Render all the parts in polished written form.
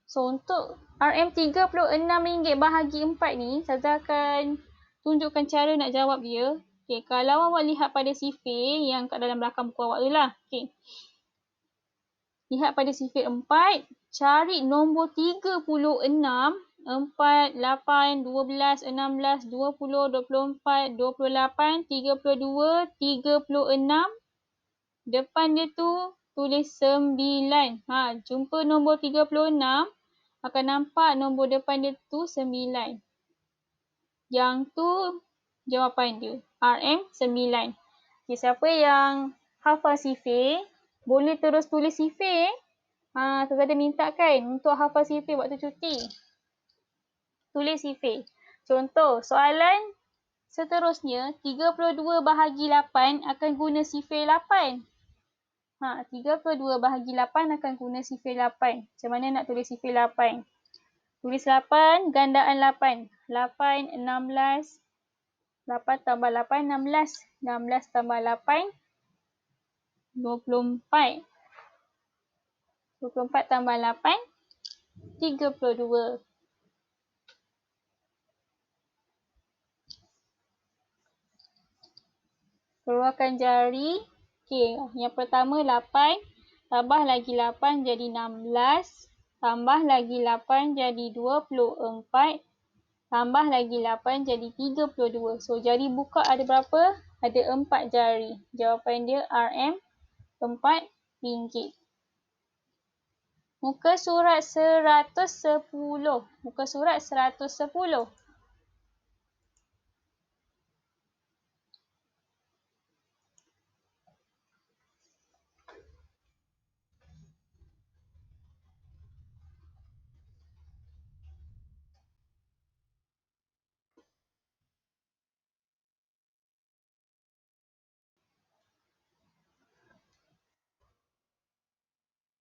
So, untuk RM36 bahagi 4 ni, Ustazah akan tunjukkan cara nak jawab dia. Okay, kalau awak lihat pada sifir yang kat dalam belakang buku awak tu lah. Okay. Lihat pada sifir 4, cari nombor 36, 4, 8, 12, 16, 20, 24, 28, 32, 36. Depan dia tu tulis 9. Jumpa nombor 36, akan nampak nombor depan dia tu 9. Yang tu jawapan dia, RM9. Okay, siapa yang hafal sifir, boleh terus tulis sifir. Ustazah minta kan untuk hafal sifir waktu cuti. Tulis sifir. Contoh, soalan seterusnya, 32 bahagi 8 akan guna sifir 8. 32 bahagi 8 akan guna sifir 8. Macam mana nak tulis sifir 8? Tulis 8, gandaan 8. 8, 16. 8 tambah 8, 16. 16 tambah 8, 24. 24 tambah 8, 32. Keluarkan jari. Okey, yang pertama 8. Tambah lagi 8 jadi 16. Tambah lagi 8 jadi 24. Tambah lagi 8 jadi 32. So, jari buka ada berapa? Ada 4 jari. Jawapan dia RM4. Muka surat 110. Muka surat 110.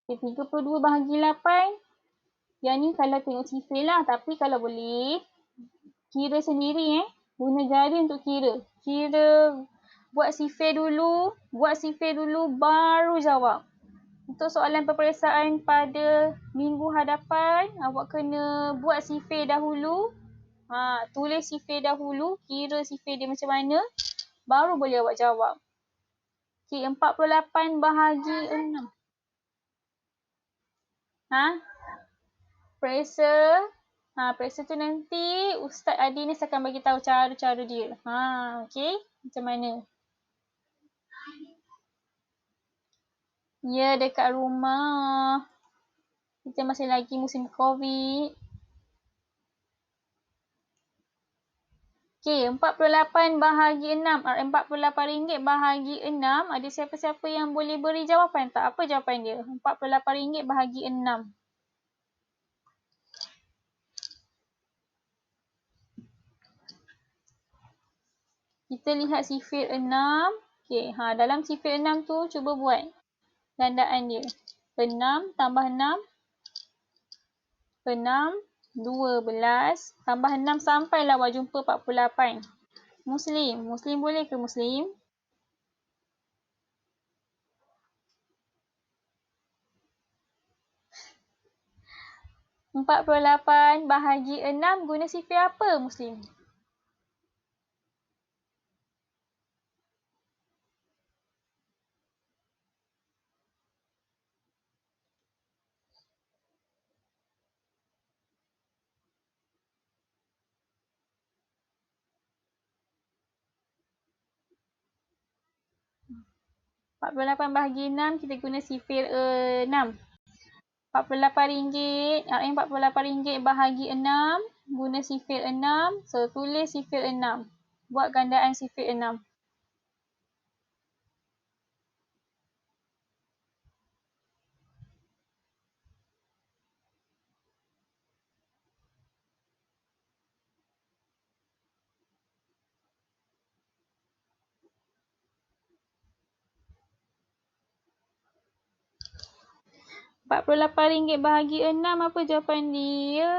Okay, 32 bahagi 8. Yang ni kalau tengok sifir lah. Tapi kalau boleh, kira sendiri Guna jari untuk kira. Buat sifir dulu, baru jawab. Untuk soalan peperiksaan pada minggu hadapan, awak kena buat sifir dahulu. Tulis sifir dahulu, kira sifir dia macam mana, baru boleh awak jawab. Okay, 48 bahagi 6. Periksa tu nanti Ustaz Adines akan bagi tahu cara-cara dia. Okey, macam mana? Ya, dekat rumah. Kita masih lagi musim COVID. Okey, 48 bahagi 6. RM48 bahagi 6. Ada siapa-siapa yang boleh beri jawapan tak? Apa jawapan dia? RM48 bahagi 6. Kita lihat sifir 6. Okey, dalam sifir 6 tu cuba buat gandaan dia. 6 tambah 6. 6, 12, tambah 6 sampailah awak jumpa 48. Muslim boleh ke Muslim? RM48 bahagi 6 guna sifir apa Muslim? RM48 bahagi 6 kita guna sifir 6. RM48, RM48 bahagi 6 guna sifir 6. So, tulis sifir 6. Buat gandaan sifir 6. RM48 bahagi 6, apa jawapan dia?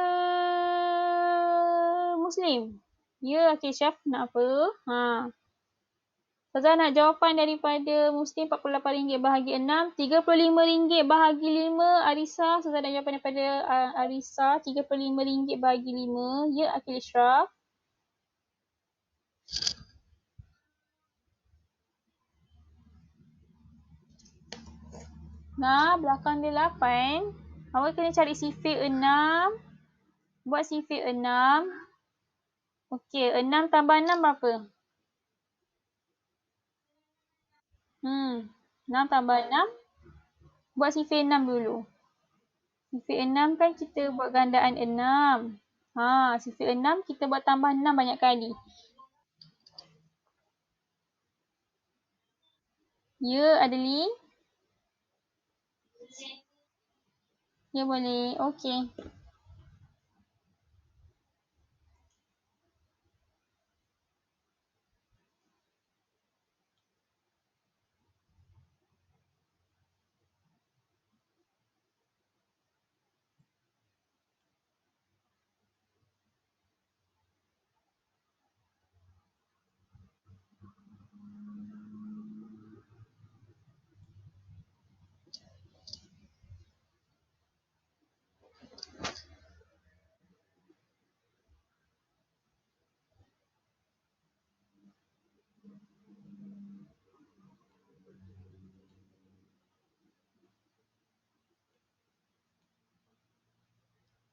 Muslim. Ya, Syaf nak apa? Ustazah nak jawapan daripada Muslim RM48 bahagi 6. RM35 bahagi 5. Arisa, Ustazah nak jawapan daripada Arisa. RM35 bahagi 5. Ya, Akil Ishraf. Nah, belakang dia 8. Awak kena cari sifir 6. Buat sifir 6. Okey, 6 tambah 6 berapa? 6 tambah 6. Buat sifir 6 dulu. Sifir 6 kan kita buat gandaan 6. Sifir 6 kita buat tambah 6 banyak kali. Ya, Adli. Ya, boleh. Okey.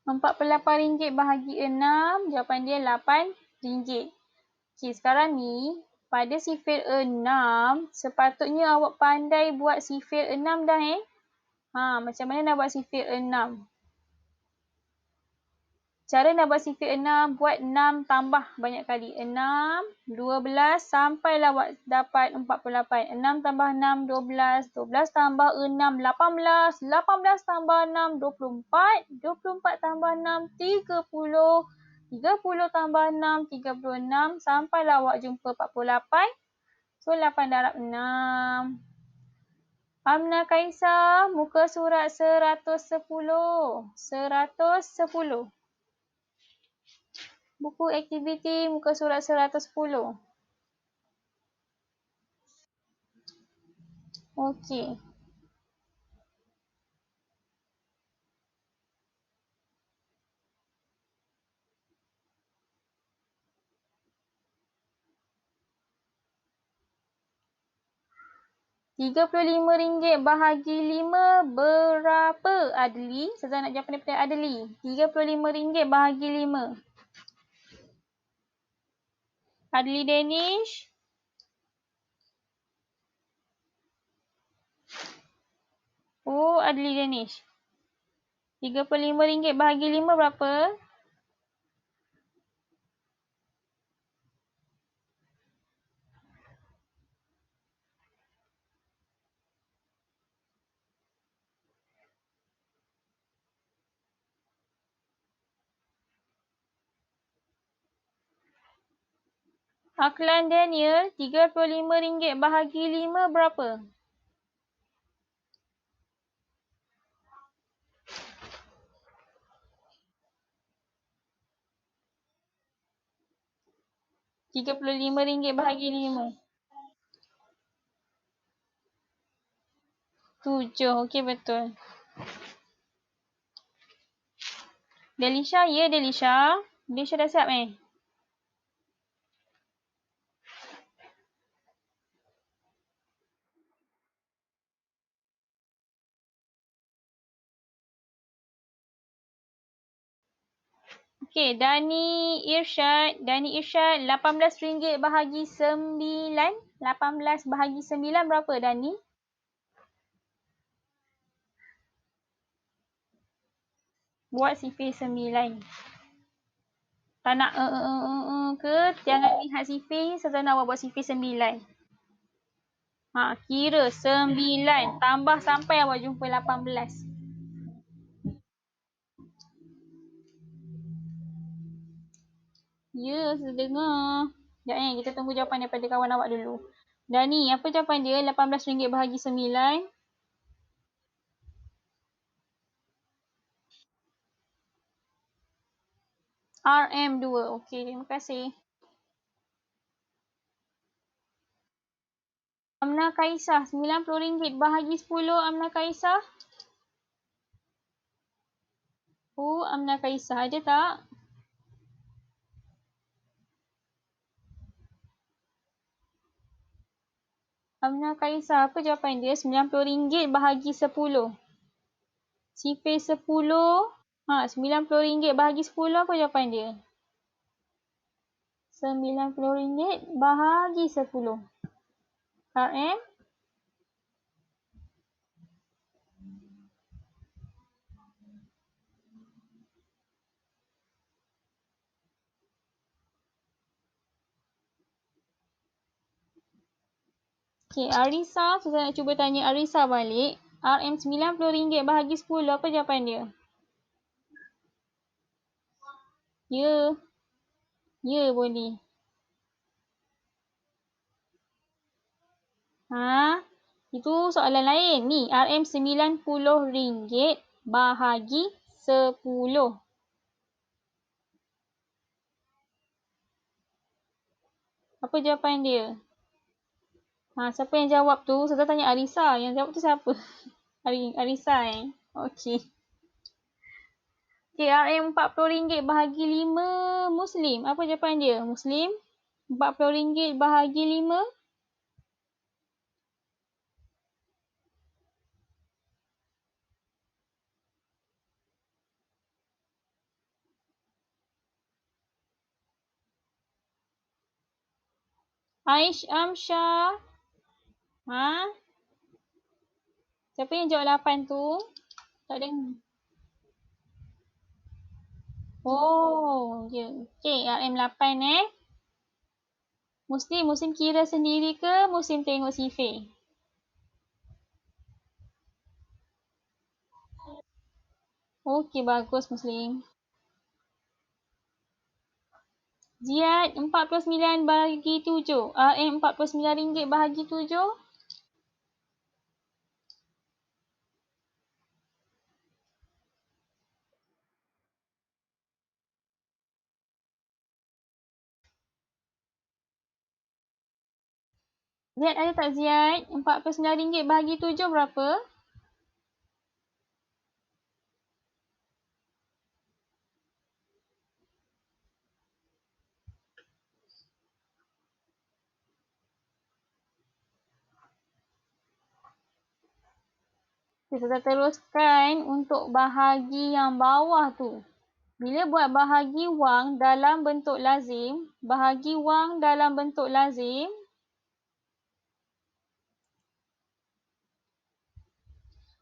48 ringgit bahagi 6, jawapan dia 8 ringgit. Okey, sekarang ni pada sifir 6, sepatutnya awak pandai buat sifir 6 dah macam mana nak buat sifir 6? Cara nak buat sifir 6, buat 6 tambah banyak kali. 6, 12 sampailah awak dapat 48. 6 tambah 6, 12. 12 tambah 6, 18. 18 tambah 6, 24. 24 tambah 6, 30. 30 tambah 6, 36. Sampailah awak jumpa 48. So, 8 darab 6. Amna Kaisar, muka surat 110. 110. Buku aktiviti muka surat 110. Okey. RM35 bahagi 5 berapa, Adli? Saya nak jawab daripada Adli. RM35 bahagi 5. Adli Danish. Oh, Adli Danish. RM35 bahagi 5 berapa? Aklan Daniel, RM35 bahagi 5 berapa? RM35 bahagi 5. 7. Okey, betul. Delisha, ya Delisha. Delisha dah siap Okey, Dani Irsyad. Dani Irsyad, RM18 bahagi 9. 18 bahagi 9 berapa, Dani? Buat sifir 9. Tak nak ke? Jangan lihat sifir. Saya nak awak buat sifir 9. Kira 9. Tambah sampai awak jumpa 18. Ya, saya dengar. Sekejap kita tunggu jawapan daripada kawan awak dulu. Dani, apa jawapan dia? RM18 bahagi 9. RM2. Okey, terima kasih. Amna Kaisah, RM90 bahagi 10 Amna Kaisah. Amna Kaisah ada tak? Amna Kaisah, apa jawapan dia? RM90 bahagi 10. Sifir 10. RM90 bahagi 10 apa jawapan dia? RM90 bahagi 10. RM? Okey, Arisa, saya nak cuba tanya Arisa balik. RM90 bahagi 10, apa jawapan dia? Ya. Ya, boleh. Itu soalan lain. Ni, RM90 bahagi 10. Apa jawapan dia? Siapa yang jawab tu? Saya tanya Arisa. Yang jawab tu siapa? Arisa Okey. Okey, RM40 bahagi 5 Muslim. Apa jawapan dia? Muslim? RM40 bahagi 5? Aish Amsyah. Siapa yang jawab 8 tu? Tak ada. Ya. Okey, RM8 Muslim kira sendiri ke Muslim tengok sifir? Okey, bagus Muslim. Ziad, 49 bahagi 7. RM49 bahagi 7. Ziad ada tak Ziad? RM49 bahagi 7 berapa? Kita teruskan untuk bahagi yang bawah tu. Bila buat bahagi wang dalam bentuk lazim,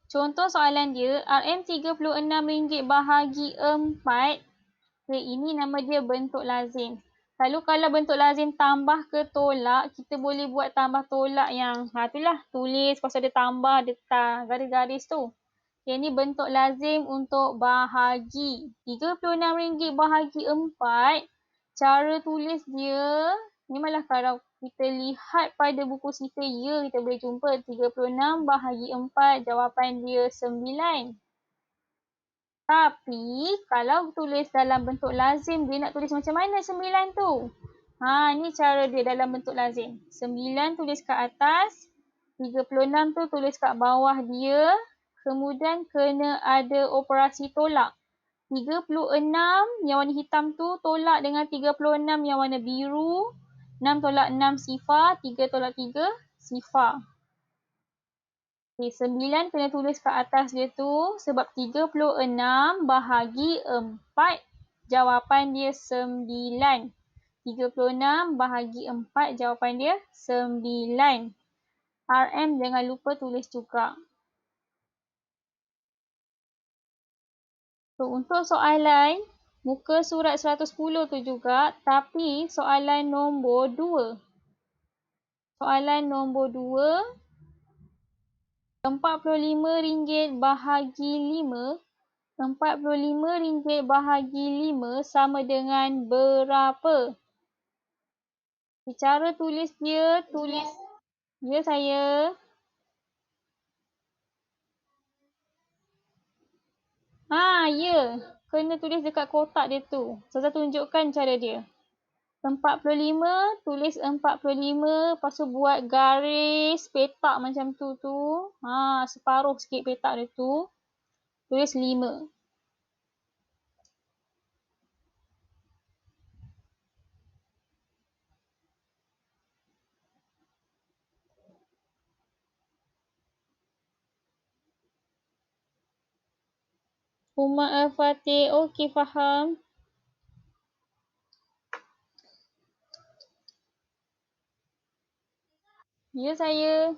contoh soalan dia, RM36 bahagi 4. Okay, ini nama dia bentuk lazim. Lalu kalau bentuk lazim tambah ke tolak, kita boleh buat tambah tolak yang, itulah, tulis, lepas ada tambah, ada garis-garis tu. Okay, ini bentuk lazim untuk bahagi. RM36 bahagi 4. Cara tulis dia, ni malah kalau kita lihat pada buku sifir ya, kita boleh jumpa 36 bahagi 4, jawapan dia 9. Tapi, kalau tulis dalam bentuk lazim, dia nak tulis macam mana 9 tu? Ni cara dia dalam bentuk lazim. 9 tulis kat atas, 36 tu tulis kat bawah dia, kemudian kena ada operasi tolak. 36 yang warna hitam tu tolak dengan 36 yang warna biru. 6 tolak 6 sifar, 3 tolak 3 sifar. Okay, 9 kena tulis kat atas dia tu sebab 36 bahagi 4, jawapan dia 9. 36 bahagi 4, jawapan dia 9. RM jangan lupa tulis juga. So, untuk soalan muka surat 110 tu juga, tapi soalan nombor 2. Soalan nombor 2, RM45 bahagi 5. RM45 bahagi 5 sama dengan berapa? Cara tulis dia, tulis. Ya, saya. Ya. Kena tulis dekat kotak dia tu. Saya tunjukkan cara dia. 45, tulis 45, lepas tu buat garis petak macam tu. Separuh sikit petak dia tu. Tulis 5. Umar Al-Fatih, okey faham. Ya saya.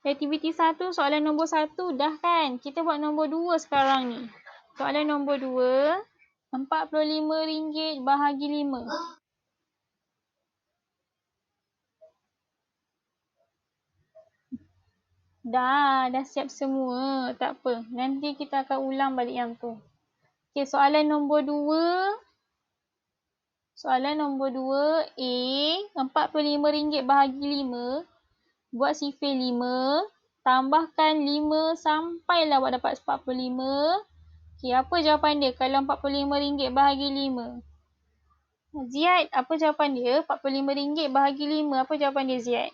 Aktiviti 1, soalan nombor 1 dah kan? Kita buat nombor 2 sekarang ni. Soalan nombor 2, RM45 bahagi 5. Dah siap semua. Tak apa. Nanti kita akan ulang balik yang tu. Okey, soalan nombor 2. Soalan nombor 2, A, RM45 bahagi 5. Buat sifir 5. Tambahkan 5 sampailah awak dapat 45. Okey, apa jawapan dia kalau RM45 bahagi 5? Ziad, apa jawapan dia? RM45 bahagi 5. Apa jawapan dia, Ziad?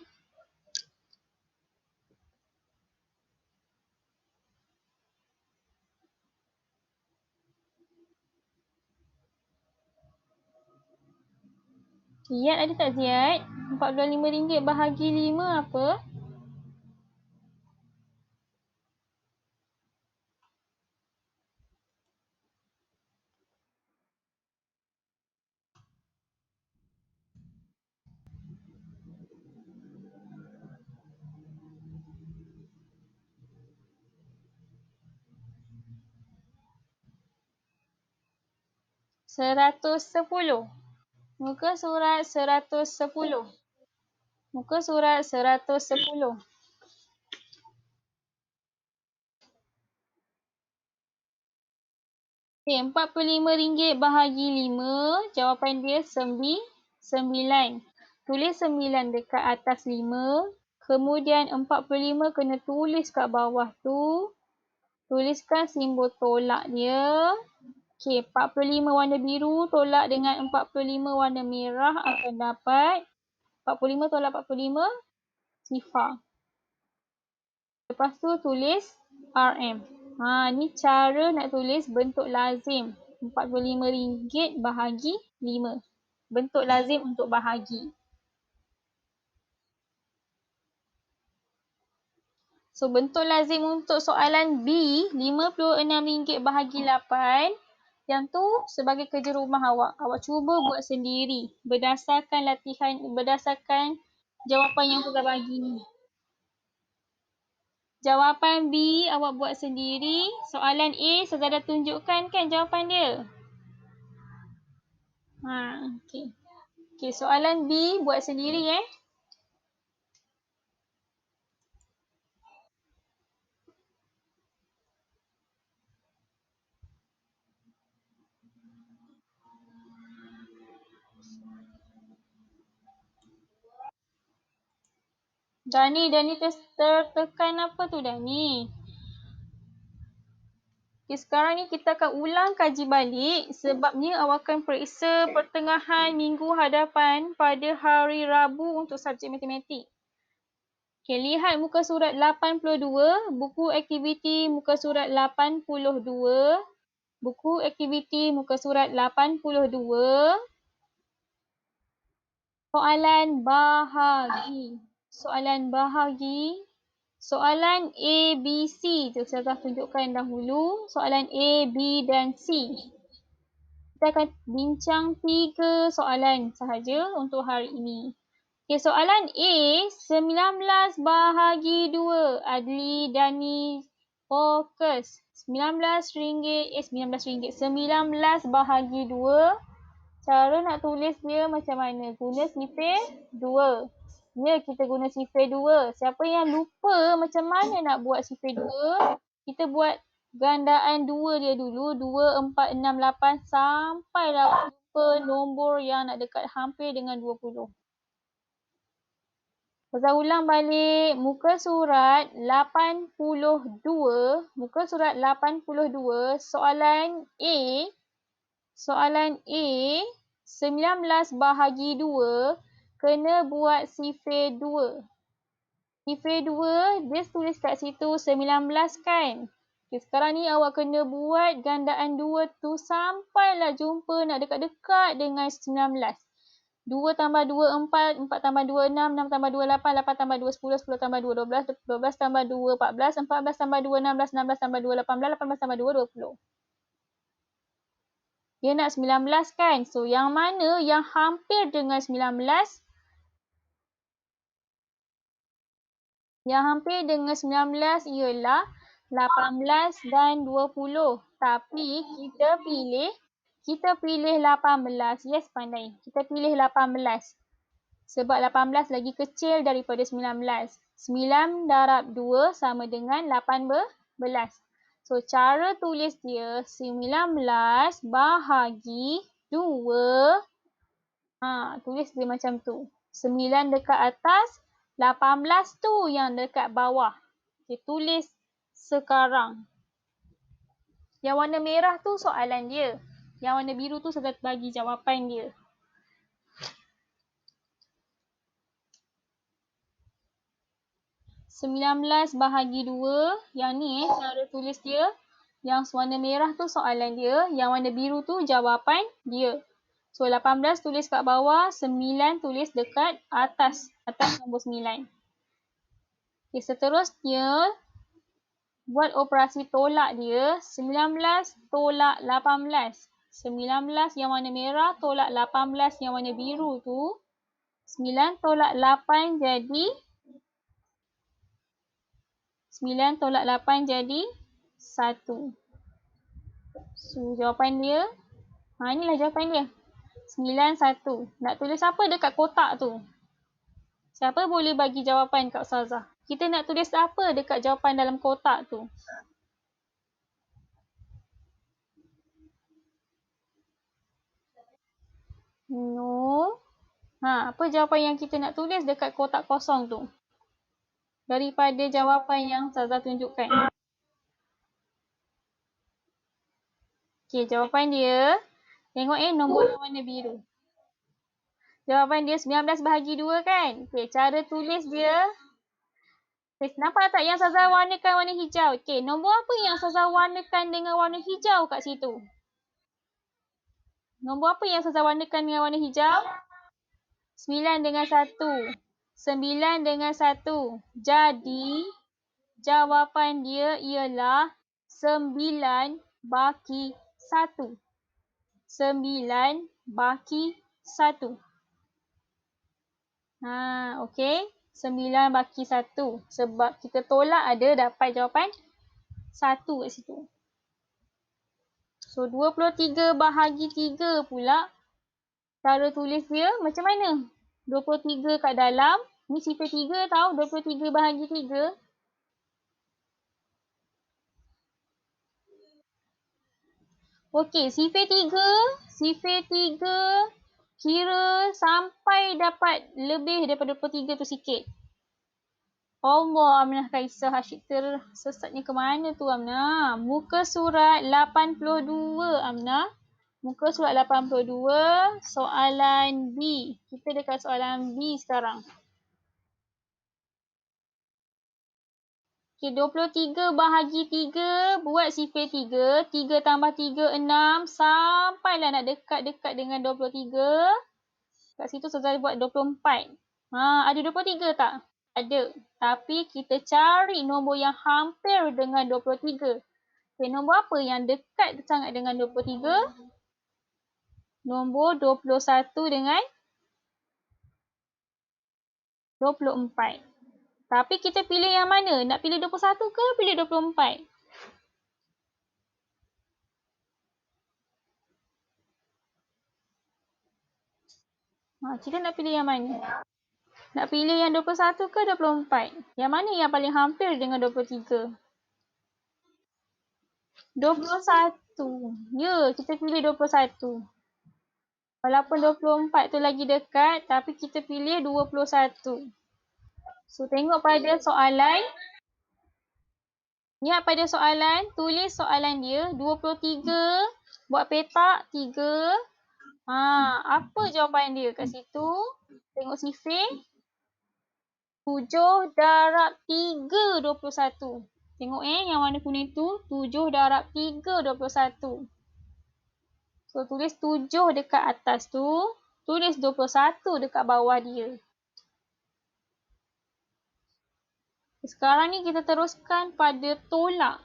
Ziad ada tak, Ziad? RM45 bahagi 5 apa? RM110. Muka surat RM110. Muka surat RM110. Okay, RM45 bahagi 5. Jawapan dia 9. Tulis 9 dekat atas 5. Kemudian 45 kena tulis kat bawah tu. Tuliskan simbol tolak dia. Okey, 45 warna biru tolak dengan 45 warna merah akan dapat 45 tolak 45, sifar. Lepas tu tulis RM. Ni cara nak tulis bentuk lazim. RM45 bahagi 5. Bentuk lazim untuk bahagi. So, bentuk lazim untuk soalan B, RM56 bahagi 8. Yang tu sebagai kerja rumah awak. Awak cuba buat sendiri. Berdasarkan latihan, berdasarkan jawapan yang saya bagi ni. Jawapan B awak buat sendiri. Soalan A saya dah tunjukkan kan jawapan dia. Okey. Okey, soalan B buat sendiri Dani tertekan apa tu Dani? Okay, sekarang ni kita akan ulang kaji balik sebabnya awak akan periksa pertengahan minggu hadapan pada hari Rabu untuk subjek matematik. Okay, lihat muka surat 82, buku aktiviti muka surat 82, buku aktiviti muka surat 82, soalan bahagi. Soalan bahagi. Soalan A, B, C. Itu saya dah tunjukkan dahulu. Soalan A, B dan C. Kita akan bincang 3 soalan sahaja untuk hari ini. Okay, soalan A, 19 bahagi 2. Adli, Dani, fokus. RM19 bahagi 2. Cara nak tulis dia macam mana? Guna sifir 2. Ya, kita guna sifir 2. Siapa yang lupa macam mana nak buat sifir 2, kita buat gandaan 2 dia dulu. 2, 4, 6, 8 sampailah jumpa nombor yang nak dekat hampir dengan 20. Ustazah ulang balik muka surat 82. Muka surat 82. Soalan A. Soalan A. 19 bahagi 2. Kena buat sifar 2. Sifar 2, dia tulis kat situ 19 kan. Okay, sekarang ni awak kena buat gandaan 2 tu sampailah jumpa nak dekat-dekat dengan 19. 2 tambah 2, 4. 4 tambah 2, 6. 6 tambah 2, 8. 8 tambah 2, 10. 10 tambah 2, 12. 12 tambah 2, 14. 14 tambah 2, 16. 16 tambah 2, 18. 18 tambah 2, 20. Dia nak 19 kan? So, yang mana yang hampir dengan 19? Yang hampir dengan 19 ialah 18 dan 20. Tapi kita pilih 18. Yes, pandai. Kita pilih 18. Sebab 18 lagi kecil daripada 19. 9 darab 2 sama dengan 18. So, cara tulis dia 19 bahagi 2. Tulis dia macam tu. 9 dekat atas, 18 tu yang dekat bawah. Okay, tulis sekarang. Yang warna merah tu soalan dia. Yang warna biru tu sudah bagi jawapan dia. (19 bahagi 2). Yang ni cara tulis dia. Yang warna merah tu soalan dia. Yang warna biru tu jawapan dia. So, 18 tulis kat bawah, 9 tulis dekat atas. Atas nombor 9. Okay, seterusnya, buat operasi tolak dia. 19 tolak 18. 19 yang warna merah tolak 18 yang warna biru tu. 9 tolak 8 jadi 9 tolak 8 jadi 1. So, jawapan dia. Inilah jawapan dia. 9, 1. Nak tulis apa dekat kotak tu? Siapa boleh bagi jawapan kat Ustazah? Kita nak tulis apa dekat jawapan dalam kotak tu? No. Apa jawapan yang kita nak tulis dekat kotak kosong tu? Daripada jawapan yang Ustazah tunjukkan. Okey, jawapan dia. Tengok nombor yang warna biru. Jawapan dia 19 bahagi 2 kan? Okey, cara tulis dia. Okay, nampak tak yang Ustazah warnakan warna hijau? Okey, nombor apa yang Ustazah warnakan dengan warna hijau kat situ? Nombor apa yang Ustazah warnakan dengan warna hijau? 9 dengan 1. 9 dengan 1. Jadi, jawapan dia ialah 9 baki 1. 9 baki 1. Okey. 9 baki 1. Sebab kita tolak ada dapat jawapan 1 kat situ. So, 23 bahagi 3 pula. Cara tulis dia macam mana? 23 kat dalam. Ni sifar 3 tau. 23 bahagi 3. Okey, sifar 3. Sifar 3. Kira sampai dapat lebih daripada 23 tu sikit. Allah, Aminah Kaisah asyik tersesatnya ke mana tu, Aminah? Muka surat 82, Aminah. Muka surat 82, soalan B. Kita dekat soalan B sekarang. Okay, 23 bahagi 3, buat sifar 3. 3 tambah 3, 6. Sampailah nak dekat-dekat dengan 23. Kat situ Ustazah buat 24. Ada 23 tak? Ada. Tapi kita cari nombor yang hampir dengan 23. Okay, nombor apa yang dekat sangat dengan 23? Nombor 21 dengan 24. Tapi kita pilih yang mana? Nak pilih 21 ke pilih 24? Kita nak pilih yang mana? Nak pilih yang 21 ke 24? Yang mana yang paling hampir dengan 23? 21. Ya, kita pilih 21. Walaupun 24 tu lagi dekat, tapi kita pilih 21. So, tengok pada soalan. Lihat pada soalan, tulis soalan dia 23, buat petak 3. Apa jawapan dia kat situ? Tengok sifir. 7 darab 3, 21. Tengok yang warna kuning tu, 7 darab 3, 21. So, tulis 7 dekat atas tu, tulis 21 dekat bawah dia. Sekarang ni kita teruskan pada tolak.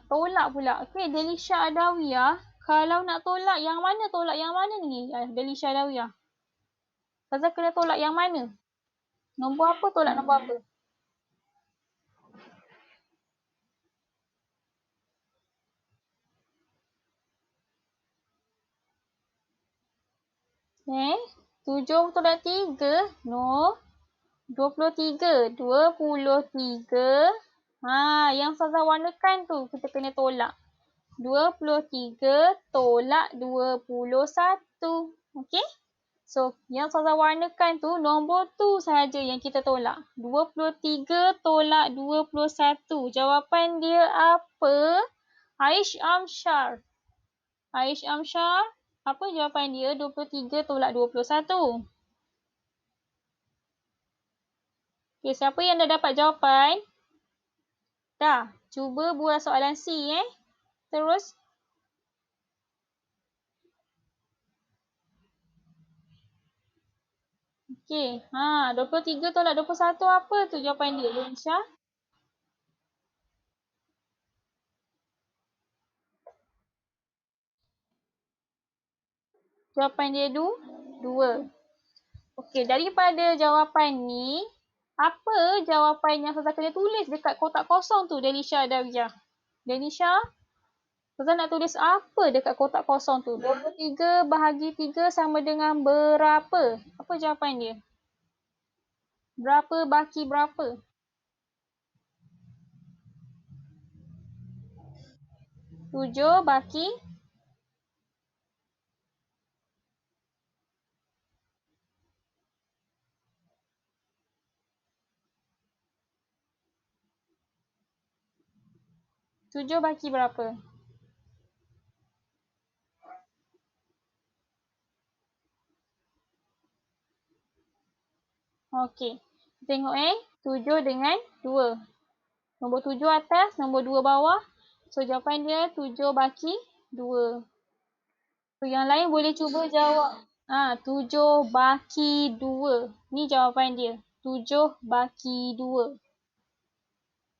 Tolak pula. Okey, Delisha Adawiyah. Kalau nak tolak yang mana? Tolak yang mana ni? Delisha Adawiyah. Ustazah kena tolak yang mana? Nombor apa? Tolak nombor apa? Eh? 7 tolak 3? No. 23. 23. Yang Ustazah warnakan tu kita kena tolak. 23 tolak 21. Okey? So, yang Ustazah warnakan tu, nombor tu sahaja yang kita tolak. 23 tolak 21. Jawapan dia apa? Aish Amshar. Aish Amshar, apa jawapan dia? 23 tolak 21. Okay, siapa yang dah dapat jawapan? Dah. Cuba buat soalan C Terus. Okey. 23 tolak 21 apa tu jawapan dia, Insya? Jawapan dia 2. Okey, daripada jawapan ni, apa jawapan yang Ustazah kena tulis dekat kotak kosong tu, Delisha Adawiyah? Delisha, Ustazah nak tulis apa dekat kotak kosong tu? 23 bahagi 3 sama dengan berapa? Apa jawapan dia? Berapa baki berapa? 7 baki 7 baki berapa? Okey. Tengok 7 dengan 2. Nombor 7 atas, nombor 2 bawah. So, jawapan dia 7 baki 2. So, yang lain boleh cuba jawab. 7 baki 2. Ni jawapan dia. 7 baki 2.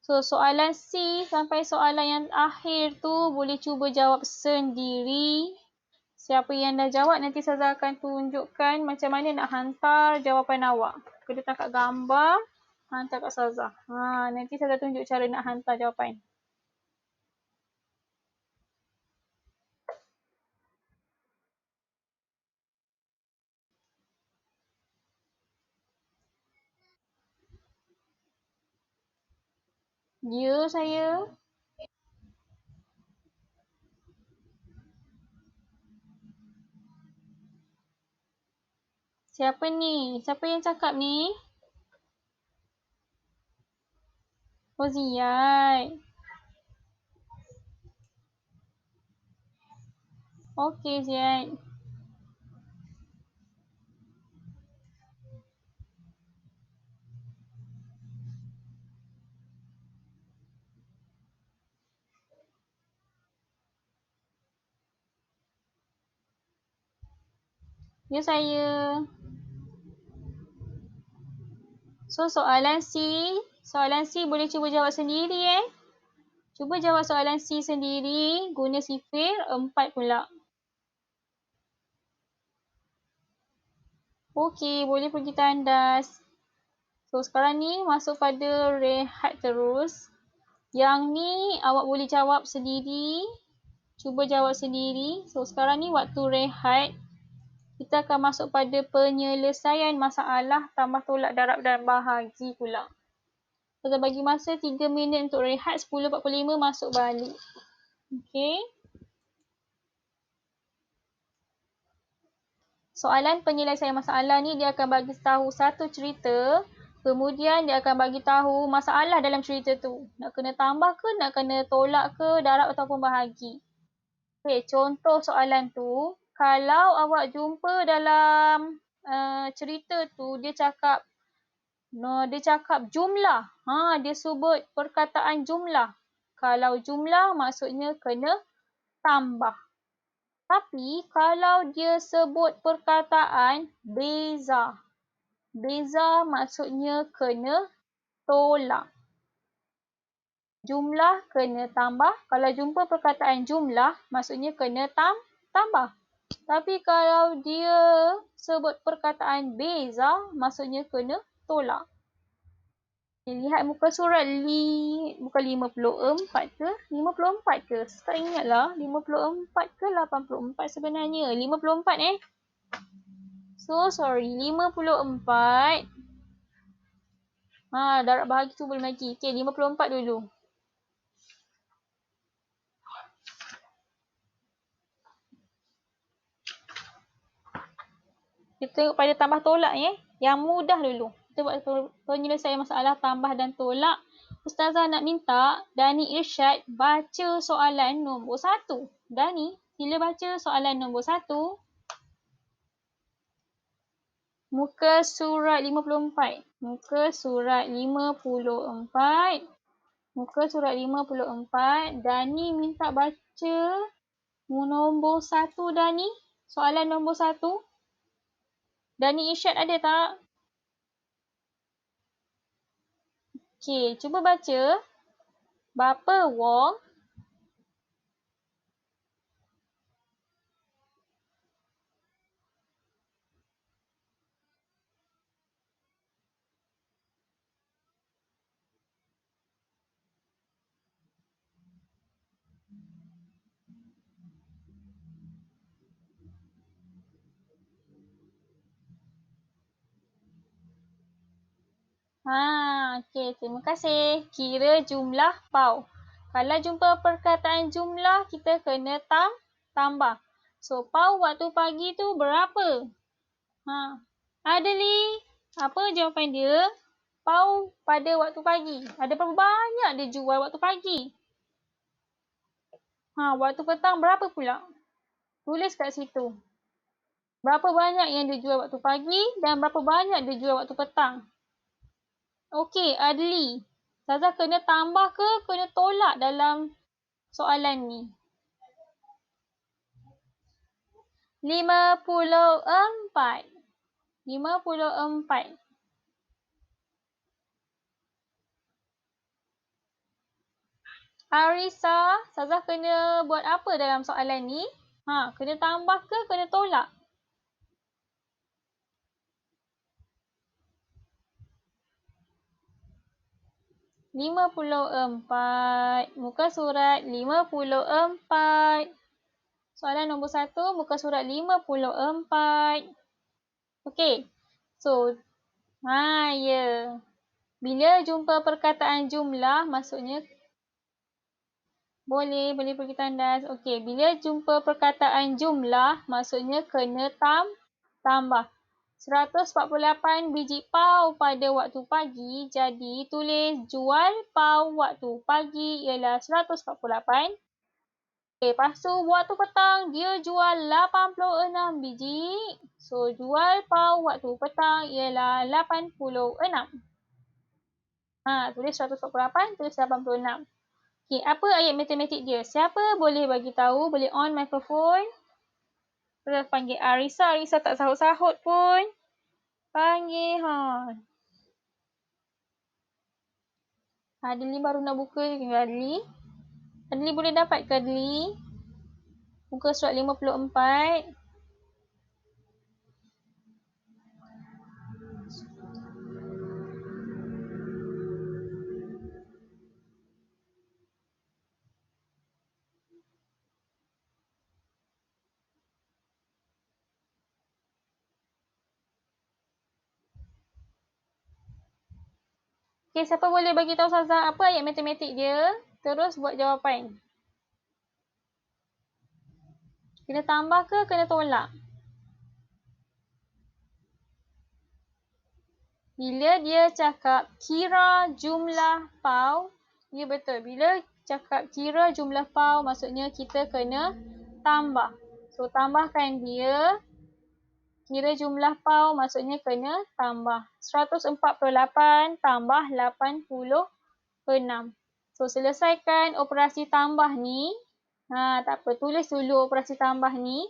So, soalan C sampai soalan yang akhir tu boleh cuba jawab sendiri. Siapa yang dah jawab, nanti Ustazah akan tunjukkan macam mana nak hantar jawapan awak. Kena tangkap gambar, hantar kat Ustazah. Nanti Ustazah tunjuk cara nak hantar jawapan. Ya, saya. Siapa ni? Siapa yang cakap ni? Oh, Ziyad. Okey, Ziyad. Ya, saya. So, soalan C. Soalan C boleh cuba jawab sendiri Cuba jawab soalan C sendiri. Guna sifir 4 pula. Okey, boleh pergi tandas. So, sekarang ni masuk pada rehat terus. Yang ni awak boleh jawab sendiri. Cuba jawab sendiri. So, sekarang ni waktu rehat. Kita akan masuk pada penyelesaian masalah tambah tolak darab dan bahagi pula. Kita bagi masa 3 minit untuk rehat. 10.45 masuk balik. Okey. Soalan penyelesaian masalah ni dia akan bagi tahu satu cerita Kemudian dia akan bagi tahu masalah dalam cerita tu. Nak kena tambah ke, nak kena tolak ke, darab ataupun bahagi. Okey, contoh soalan tu, kalau awak jumpa dalam cerita tu, dia cakap jumlah. Dia sebut perkataan jumlah. Kalau jumlah maksudnya kena tambah. Tapi kalau dia sebut perkataan beza. Beza maksudnya kena tolak. Jumlah kena tambah. Kalau jumpa perkataan jumlah, maksudnya kena tambah. Tapi kalau dia sebut perkataan beza, maksudnya kena tolak. Lihat muka surat bukan 54 ke? 54 ke? Tak ingatlah 54 ke 84 sebenarnya. 54 So sorry, 54. Darab bahagi tu belum lagi. Okey, 54 dulu. Kita tengok pada tambah tolak Yang mudah dulu. Kita buat penyelesaian masalah tambah dan tolak. Ustazah nak minta Dani Irsyad baca soalan nombor 1. Dani, sila baca soalan nombor 1. Muka surat 54. Muka surat 54. Muka surat 54. Dani minta baca nombor 1, Dani. Soalan nombor 1. Dani Irsyad ada tak? Okey, cuba baca. Bapa Wong okey, terima kasih. Kira jumlah pau. Kalau jumpa perkataan jumlah, kita kena tambah. So, pau waktu pagi tu berapa? Adli, apa jawapan dia? Pau pada waktu pagi. Ada berapa banyak dia jual waktu pagi? Waktu petang berapa pula? Tulis kat situ. Berapa banyak yang dia jual waktu pagi dan berapa banyak dia jual waktu petang? Okey, Adli. Ustazah kena tambah ke kena tolak dalam soalan ni? 54. 54. Arisa, Ustazah kena buat apa dalam soalan ni? Kena tambah ke kena tolak? (54). Muka surat 54. Soalan nombor 1, muka surat 54. Okey. So, ya. Bila jumpa perkataan jumlah, maksudnya boleh pergi tandas. Okey, bila jumpa perkataan jumlah, maksudnya kena tambah. 148 biji pau pada waktu pagi, jadi tulis jual pau waktu pagi ialah 148. Lepas tu waktu petang dia jual 86 biji. So jual pau waktu petang ialah 86. Tulis 148, tulis 86. Okey, apa ayat matematik dia? Siapa boleh bagi tahu? Boleh on mikrofon. Kita panggil Arisa. Arisa tak sahut-sahut pun. Panggil Adli baru nak buka je ke Adli? Adli boleh dapat ke Adli? Muka surat 54. Okey, siapa boleh bagi tahu Ustazah apa ayat matematik dia? Terus buat jawapan. Kena tambah ke kena tolak? Bila dia cakap kira jumlah pau, ya betul. Bila cakap kira jumlah pau, maksudnya kita kena tambah. So, tambahkan dia. Kira jumlah pau maksudnya kena tambah. 148 tambah 86. So, selesaikan operasi tambah ni. Tak apa, tulis dulu operasi tambah ni.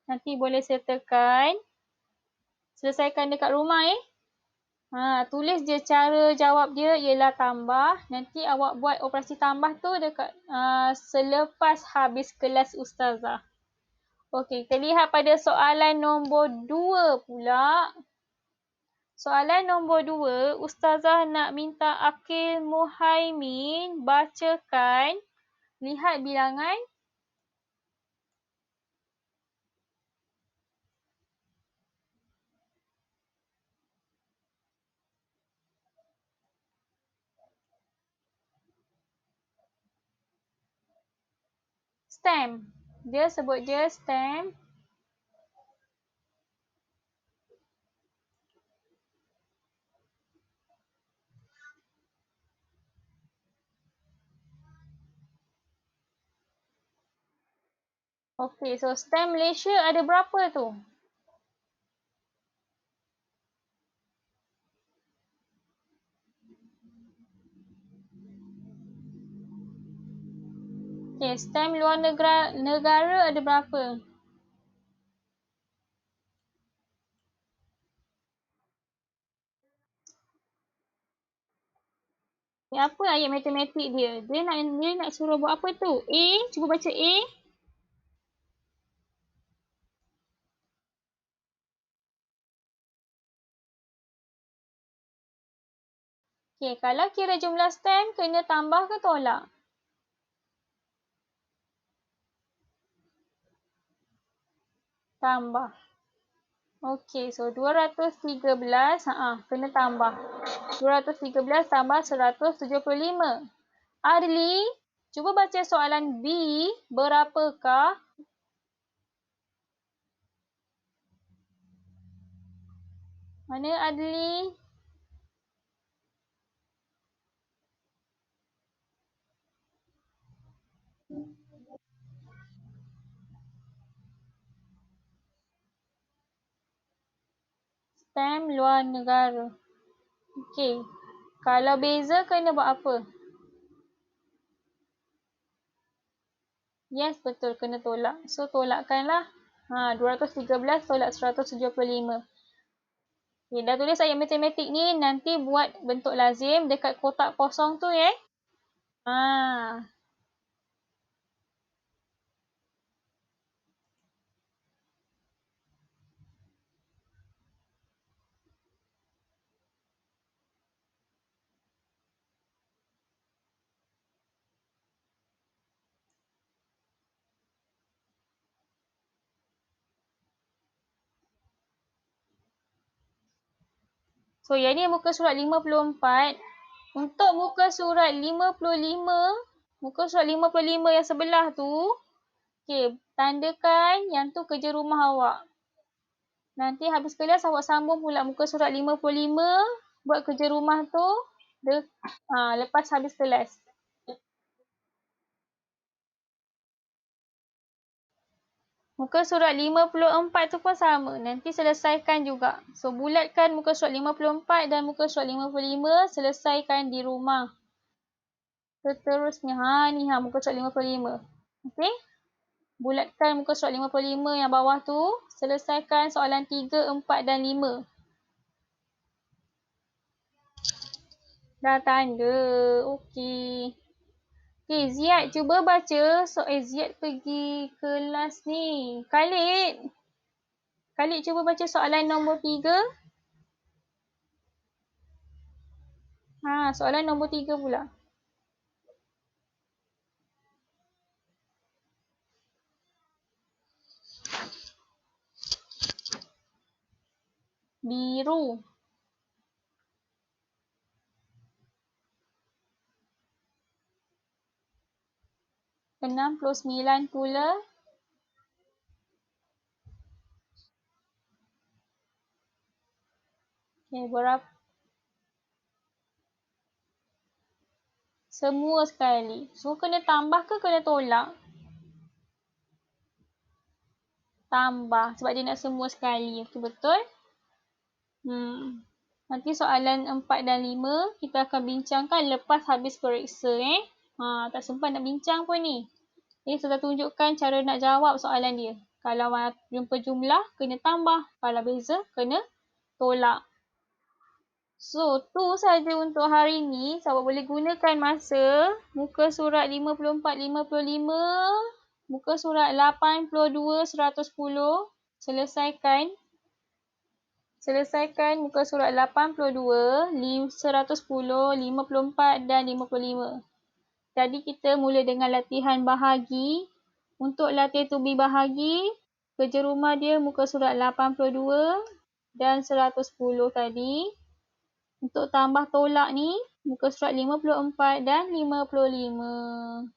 Nanti boleh sertakan. Selesaikan dekat rumah tulis je cara jawab dia ialah tambah. Nanti awak buat operasi tambah tu dekat selepas habis kelas ustazah. Okey, kita lihat pada soalan nombor 2 pula. Soalan nombor 2, ustazah nak minta Akil Muhaimin bacakan. Lihat bilangan. Stem. Dia sebut je stem. Okey, so stem Malaysia ada berapa tu? Okey, stem luar negara ada berapa? Apa ayat matematik dia? Dia nak suruh buat apa tu? A, cuba baca A. Okey, kalau kira jumlah stem kena tambah ke tolak? Tambah. Okey, so 213, kena tambah. 213 tambah 175. Adli, cuba baca soalan B, berapakah? Mana Adli? Stem luar negara. Okey. Kalau beza kena buat apa? Yes, betul. Kena tolak. So, tolakkanlah. 213 tolak 175. Okay, dah tulis ayat matematik ni. Nanti buat bentuk lazim dekat kotak kosong tu Ha. So, yang ni muka surat 54. Untuk muka surat 55, muka surat 55 yang sebelah tu, okay, tandakan yang tu kerja rumah awak. Nanti habis kelas awak sambung pula muka surat 55, buat kerja rumah tu lepas habis kelas. Muka surat 54 tu pun sama. Nanti selesaikan juga. So, bulatkan muka surat 54 dan muka surat 55, selesaikan di rumah. Seterusnya, muka surat 55. Okey? Bulatkan muka surat 55 yang bawah tu, selesaikan soalan 3, 4 dan 5. Dah tanda. Okey. Okey, Ziad cuba baca. Ziad pergi kelas ni. Khalid cuba baca soalan nombor 3. Soalan nombor 3 pula. Biru. 69 pula. Okey, berapa? Semua sekali. So, kena tambah ke kena tolak? Tambah. Sebab dia nak semua sekali. Betul-betul? Nanti soalan 4 dan 5 kita akan bincangkan lepas habis periksa. Tak sempat nak bincang pun ni. Jadi, saya tunjukkan cara nak jawab soalan dia. Kalau jumpa jumlah, kena tambah. Kalau beza, kena tolak. So, tu saja untuk hari ni. Sahabat boleh gunakan masa muka surat 54-55, muka surat 82-110. Selesaikan muka surat 82, 110, 54 dan 55. Jadi kita mula dengan latihan bahagi. Untuk latihan tubi bahagi, kerja rumah dia muka surat 82 dan 110 tadi. Untuk tambah tolak ni, muka surat 54 dan 55.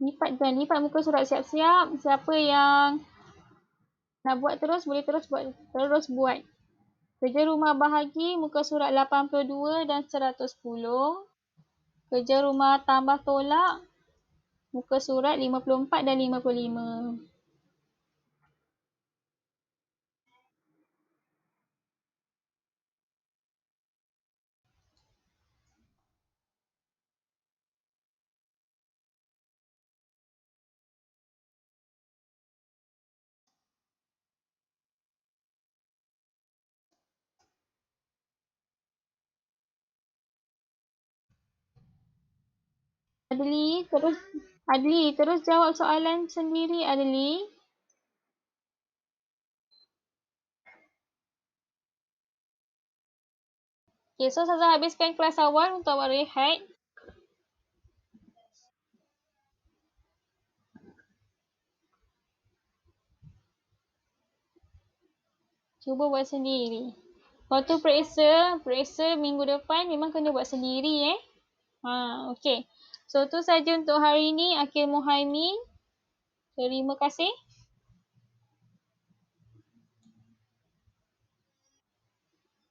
Lipat muka surat siap-siap. Siapa yang nak buat terus, boleh terus buat. Kerja rumah bahagi muka surat 82 dan 110. Kerja rumah tambah tolak muka surat 54 dan 55. Adli, terus jawab soalan sendiri, Adli. Okay, so Ustazah habiskan kelas awal untuk awak rehat. Cuba buat sendiri. Waktu periksa minggu depan memang kena buat sendiri. Okay. So, tu saja untuk hari ini. Akil Muhaimin. Terima kasih.